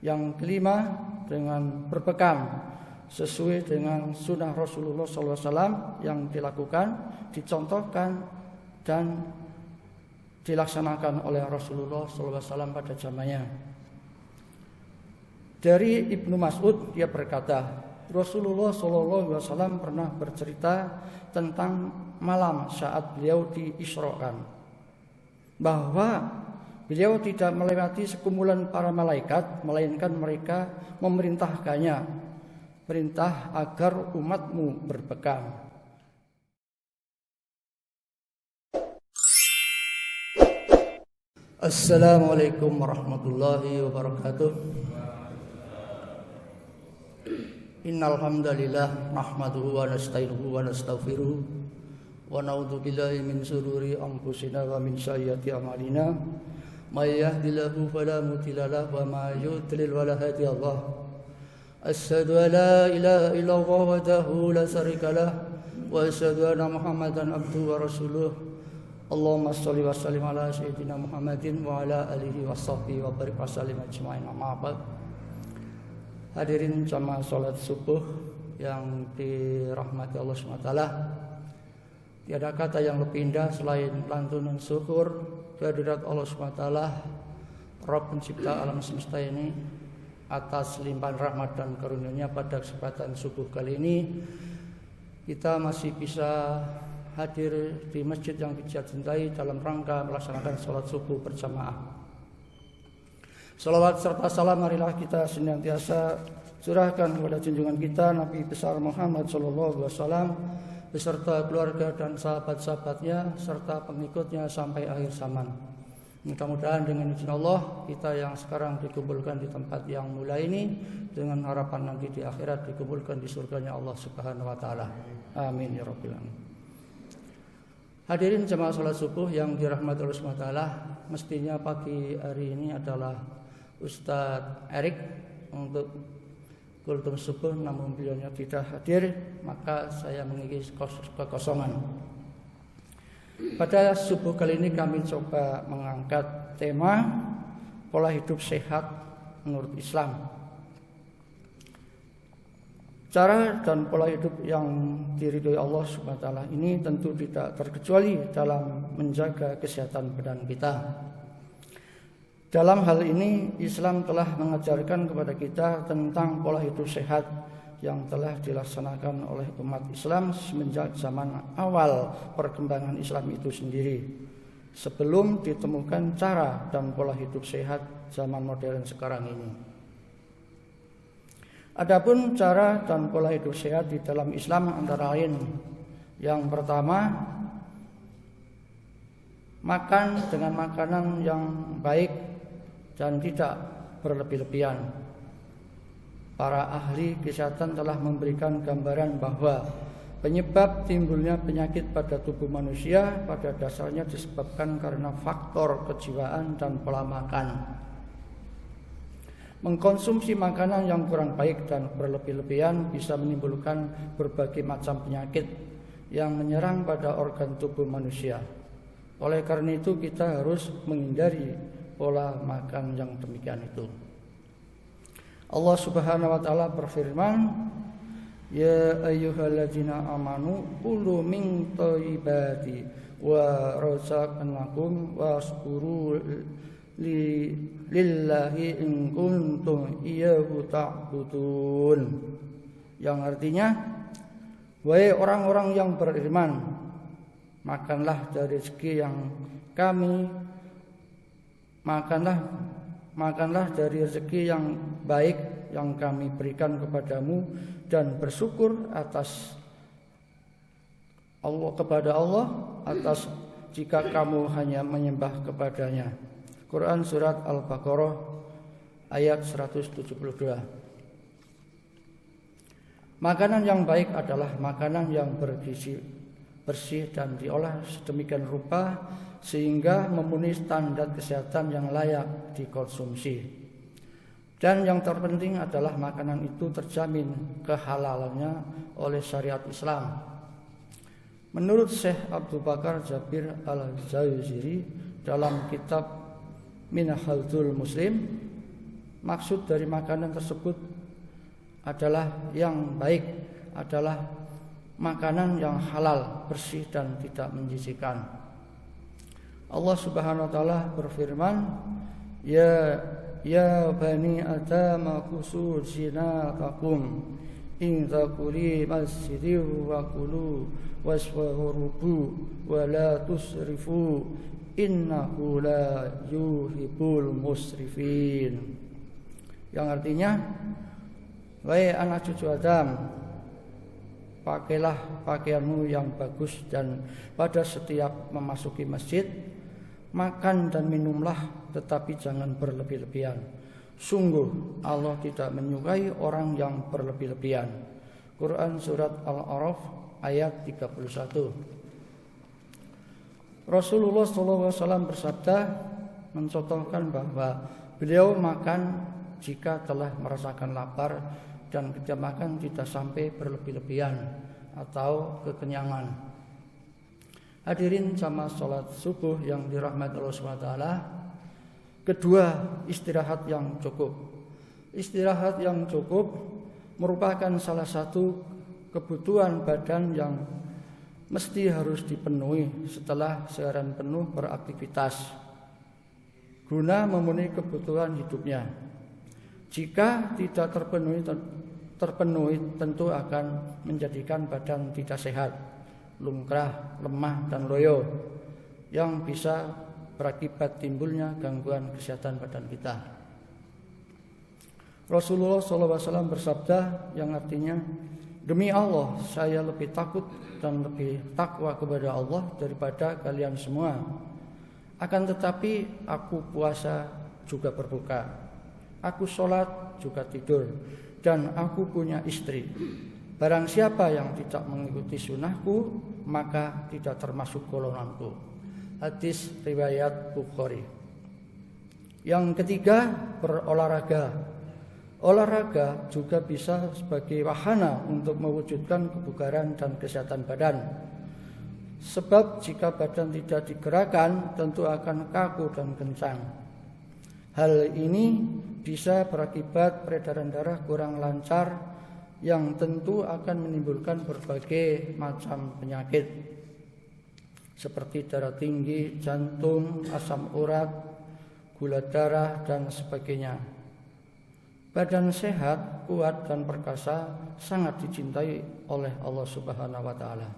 Yang kelima, dengan berbekam sesuai dengan sunnah Rasulullah SAW yang dilakukan, dicontohkan dan dilaksanakan oleh Rasulullah SAW pada zamannya. Dari Ibnu Mas'ud, dia berkata, Rasulullah SAW pernah bercerita tentang malam saat beliau diisrokan, bahwa beliau tidak melewati sekumpulan para malaikat, melainkan mereka memerintahkannya, perintah agar umatmu berbekam. Assalamualaikum warahmatullahi wabarakatuh. Innal hamdalillah nahmaduhu wa nasta'inuhu wa nastaghfiruh wa na'udzu billahi min shururi anfusina wa min sayyiati a'malina. May yahdihillahu fala mudilla lahu wa may yudlil fala hadiya lahu. Asyhadu an la ilaha illallah wahdahu la syarika lahu wa asyhadu anna Muhammadan abduhu wa rasuluh. Allahumma sholli wa sallim ala sayyidina Muhammadin wa ala alihi wa sahbihi wa barik wa sallim ajma'in. Amma ba'd. Hadirin jamaah salat subuh yang dirahmati Allah SWT, tiada kata yang lebih indah selain lantunan syukur kehadirat Allah SWT, Rabb pencipta alam semesta ini, atas limpahan rahmat dan karunia-Nya. Pada kesempatan subuh kali ini kita masih bisa hadir di masjid yang kita cintai dalam rangka melaksanakan sholat subuh berjamaah. Salawat serta salam marilah kita senantiasa curahkan kepada junjungan kita Nabi besar Muhammad SAW beserta keluarga dan sahabat-sahabatnya serta pengikutnya sampai akhir zaman. Mudah-mudahan dengan izin Allah kita yang sekarang dikumpulkan di tempat yang mulia ini, dengan harapan nanti di akhirat dikumpulkan di surganya Allah Subhanahu wa taala. Amin ya rabbil alamin. Hadirin jemaah salat subuh yang dirahmati Allah Subhanahu wa taala, mestinya pagi hari ini adalah Ustadz Erik untuk kultum subuh, namun beliaunya tidak hadir, maka saya mengisi kekosongan. Pada subuh kali ini kami coba mengangkat tema pola hidup sehat menurut Islam. Cara dan pola hidup yang diridhoi Allah Subhanahu wa taala ini tentu tidak terkecuali dalam menjaga kesehatan badan kita. Dalam hal ini Islam telah mengajarkan kepada kita tentang pola hidup sehat yang telah dilaksanakan oleh umat Islam semenjak zaman awal perkembangan Islam itu sendiri, sebelum ditemukan cara dan pola hidup sehat zaman modern sekarang ini. Adapun cara dan pola hidup sehat di dalam Islam antara lain, yang pertama, makan dengan makanan yang baik dan tidak berlebih-lebihan. Para ahli kesehatan telah memberikan gambaran bahwa penyebab timbulnya penyakit pada tubuh manusia pada dasarnya disebabkan karena faktor kejiwaan dan pola makan. Mengkonsumsi makanan yang kurang baik dan berlebih-lebihan bisa menimbulkan berbagai macam penyakit yang menyerang pada organ tubuh manusia. Oleh karena itu kita harus menghindari pola makan yang demikian itu. Allah Subhanahu wa taala berfirman, ya ayyuhalladzina amanu kulu min thayyibati wa razaqnakum wasburu lillahi in kuntum iyyahu ta'budun. Yang artinya, wahai orang-orang yang beriman, makanlah dari rezeki yang kami makanlah dari rezeki yang baik yang kami berikan kepadamu dan bersyukur atas kepada Allah atas jika kamu hanya menyembah kepadanya. Quran surat Al-Baqarah ayat 172. Makanan yang baik adalah makanan yang bergizi, bersih dan diolah sedemikian rupa sehingga memenuhi standar kesehatan yang layak dikonsumsi. Dan yang terpenting adalah makanan itu terjamin kehalalannya oleh syariat Islam. Menurut Syekh Abu Bakar Jabir Al-Jauziri dalam kitab Minhajul Muslim, maksud dari makanan tersebut adalah yang baik, adalah makanan yang halal, bersih dan tidak menjijikkan. Allah Subhanahu wa taala berfirman, Ya bani Adam khudhu zinatakum inda kulli masjidin wa kulu waswarubu wa la tusrifu innahu la yuhibbul musrifin. Yang artinya, wahai anak cucu Adam, pakailah pakaianmu yang bagus dan pada setiap memasuki masjid makan dan minumlah, tetapi jangan berlebih-lebihan. Sungguh Allah tidak menyukai orang yang berlebih-lebihan. Quran surat Al-A'raf ayat 31. Rasulullah SAW bersabda, mencontohkan bahwa beliau makan jika telah merasakan lapar dan ketika makan tidak sampai berlebih-lebihan atau kekenyangan. Hadirin jamaah sholat subuh yang dirahmati Allah SWT. Kedua, istirahat yang cukup. Istirahat yang cukup merupakan salah satu kebutuhan badan yang mesti harus dipenuhi setelah seharian penuh beraktivitas guna memenuhi kebutuhan hidupnya. Jika tidak terpenuhi tentu akan menjadikan badan tidak sehat, lumrah, lemah dan loyo yang bisa berakibat timbulnya gangguan kesehatan badan kita. Rasulullah SAW bersabda yang artinya, demi Allah saya lebih takut dan lebih takwa kepada Allah daripada kalian semua. Akan tetapi aku puasa juga berbuka, aku sholat juga tidur, dan aku punya istri. Barang siapa yang tidak mengikuti sunnahku, maka tidak termasuk golonganku. Hadis riwayat Bukhari. Yang ketiga, berolahraga. Olahraga juga bisa sebagai wahana untuk mewujudkan kebugaran dan kesehatan badan. Sebab jika badan tidak digerakkan, tentu akan kaku dan kencang. Hal ini bisa berakibat peredaran darah kurang lancar, yang tentu akan menimbulkan berbagai macam penyakit seperti darah tinggi, jantung, asam urat, gula darah dan sebagainya. Badan sehat, kuat dan perkasa sangat dicintai oleh Allah Subhanahu wa taala.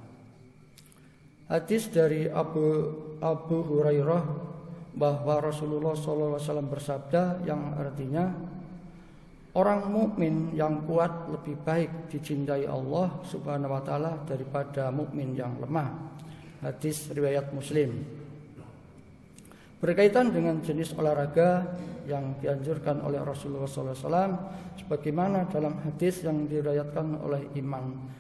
Hadis dari Abu Hurairah bahwa Rasulullah SAW bersabda yang artinya, orang mukmin yang kuat lebih baik dicintai Allah Subhanahu wa taala daripada mukmin yang lemah. Hadis riwayat Muslim. Berkaitan dengan jenis olahraga yang dianjurkan oleh Rasulullah SAW, sebagaimana dalam hadis yang diriwayatkan oleh Imam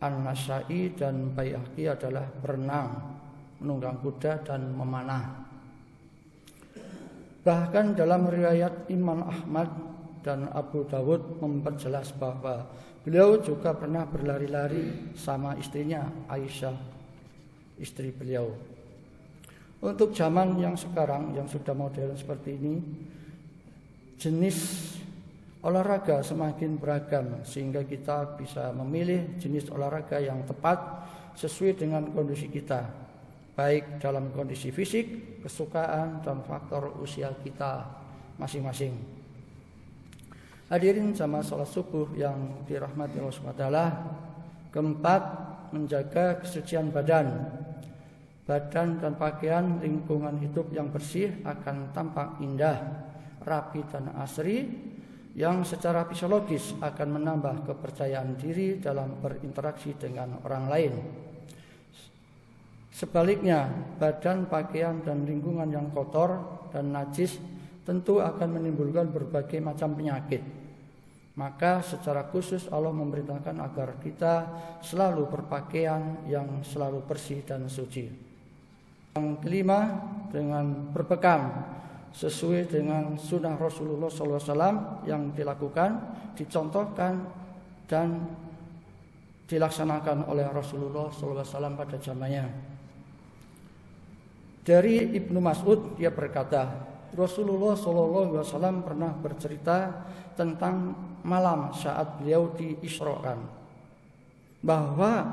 An-Nasa'i dan Baihaqi adalah berenang, menunggang kuda dan memanah. Bahkan dalam riwayat Imam Ahmad dan Abu Dawud memperjelas bahwa beliau juga pernah berlari-lari sama istrinya Aisyah, istri beliau. Untuk zaman yang sekarang yang sudah modern seperti ini, jenis olahraga semakin beragam sehingga kita bisa memilih jenis olahraga yang tepat sesuai dengan kondisi kita, baik dalam kondisi fisik, kesukaan dan faktor usia kita masing-masing. Hadirin jamaah salat subuh yang dirahmati Allah SWT. Keempat, menjaga kesucian badan. Badan dan pakaian, lingkungan hidup yang bersih akan tampak indah, rapi dan asri, yang secara fisiologis akan menambah kepercayaan diri dalam berinteraksi dengan orang lain. Sebaliknya, badan, pakaian dan lingkungan yang kotor dan najis tentu akan menimbulkan berbagai macam penyakit. Maka secara khusus Allah memerintahkan agar kita selalu berpakaian yang selalu bersih dan suci. Yang kelima, dengan berbekam sesuai dengan sunnah Rasulullah SAW yang dilakukan, dicontohkan dan dilaksanakan oleh Rasulullah SAW pada zamannya. Dari Ibnu Mas'ud dia berkata, Rasulullah SAW pernah bercerita tentang malam saat beliau diisrokan, bahwa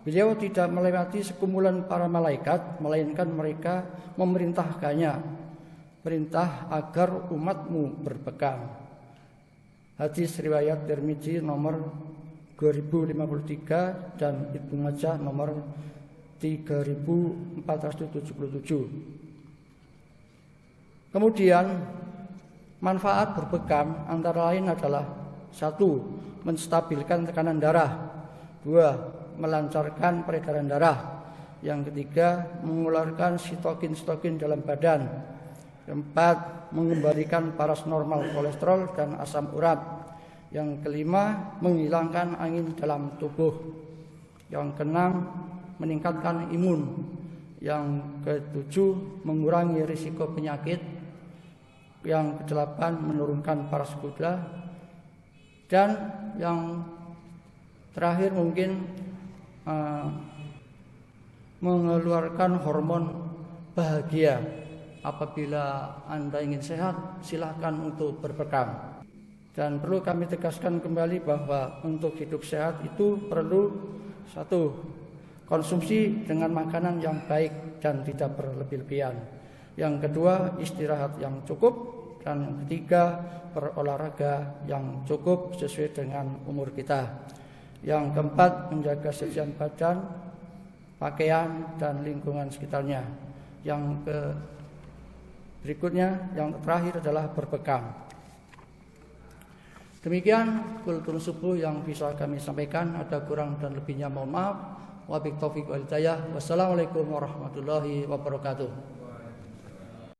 beliau tidak melewati sekumpulan para malaikat, melainkan mereka memerintahkannya, perintah agar umatmu berpegang. Hadis riwayat Tirmidzi nomor 2053 dan Ibnu Majah nomor 3477. Kemudian manfaat berpegang antara lain adalah: 1. Menstabilkan tekanan darah. 2. Melancarkan peredaran darah. Yang ketiga, mengeluarkan sitokin dalam badan. 4. Mengembalikan paras normal kolesterol dan asam urat. Yang kelima, menghilangkan angin dalam tubuh. Yang keenam, meningkatkan imun. Yang ketujuh, mengurangi risiko penyakit. Yang kedelapan, menurunkan paras gula. Dan yang terakhir mungkin mengeluarkan hormon bahagia. Apabila Anda ingin sehat, silahkan untuk berpegang. Dan perlu kami tegaskan kembali bahwa untuk hidup sehat itu perlu: 1. Konsumsi dengan makanan yang baik dan tidak berlebih-lebihan. Yang kedua, istirahat yang cukup. Dan yang ketiga, berolahraga yang cukup sesuai dengan umur kita. Yang keempat, menjaga kesucian badan, pakaian, dan lingkungan sekitarnya. Yang berikutnya, yang terakhir adalah berpegang. Demikian kultur subuh yang bisa kami sampaikan. Ada kurang dan lebihnya mohon maaf. Wabillahi taufiq wal hidayah. Wassalamualaikum warahmatullahi wabarakatuh.